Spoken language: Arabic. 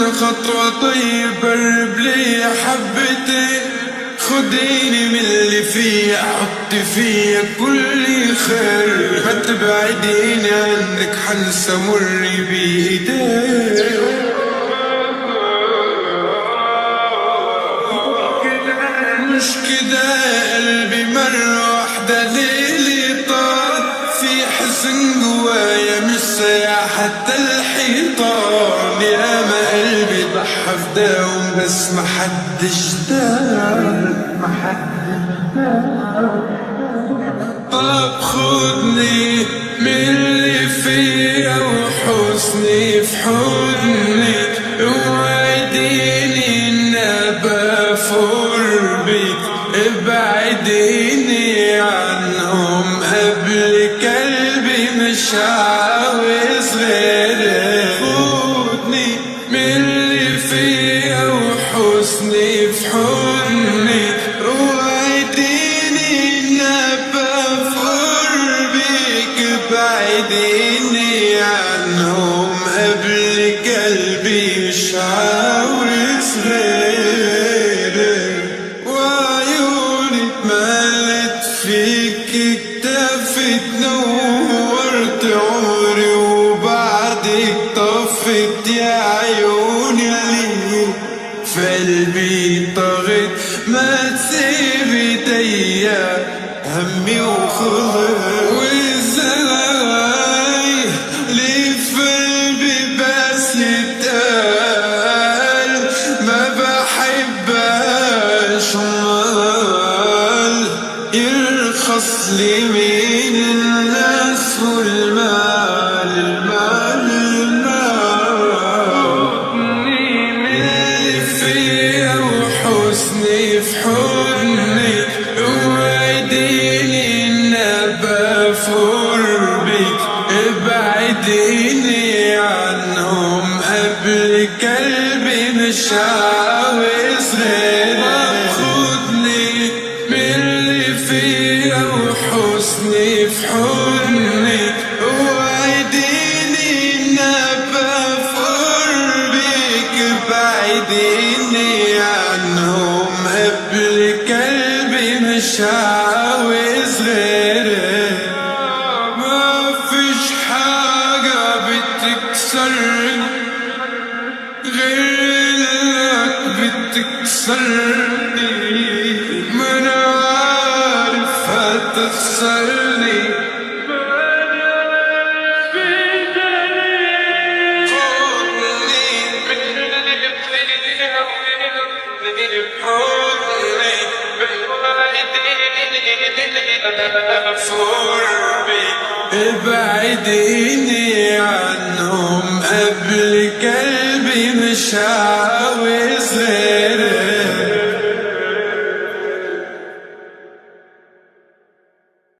خطوة طيب قرب لي حبتين، خديني من اللي فيا حطي فيا كل خير، ما تبعديني عنك حنسى مري بإيديك. مش كده قلبي مرة واحدة ليلي طار، في حزن جوايا مش سايع حتى الحيطان، يا ما قلبي ضحى فداهم بس محدش دار. طب خدني من اللي فيا وحسني في حضنك، وعديني ان بفور بيك، ابعديني عنهم قبل قلبي مش عاوز غيرك. خدني من اللي فيا وحسني في حضنك، وعديني ان بفور بيك، ابعديني عنهم قبل قلبي مش عاوز غيرك. وعيوني اتملت فيك اكتفت، نورت عمري وبعدك طفت يا عيوني اللي في قلبي طغت، ما تسيب ايديا همي وخضر. وازاي ليه في قلبي بس يتقال ما بحبهاش، امال يرخص لي من الناس والمال المال المال. خدني من اللي فيا وحسني في حضنك، وعديني ان بفور بيك، ابعديني عنهم قبل قلبي مش عاوز غيرك. خدني من اللي فيا وحسني في حضنك، وعديني ان بفور بيك، ابعديني عنهم قبل قلبي مش عاوز غيرك. ما فيش حاجة بتكسرني غيرك بتكسرني، ما انا عارف هتخسرني. ابعديني عنهم قبل قلبي مش عاوز غيرك.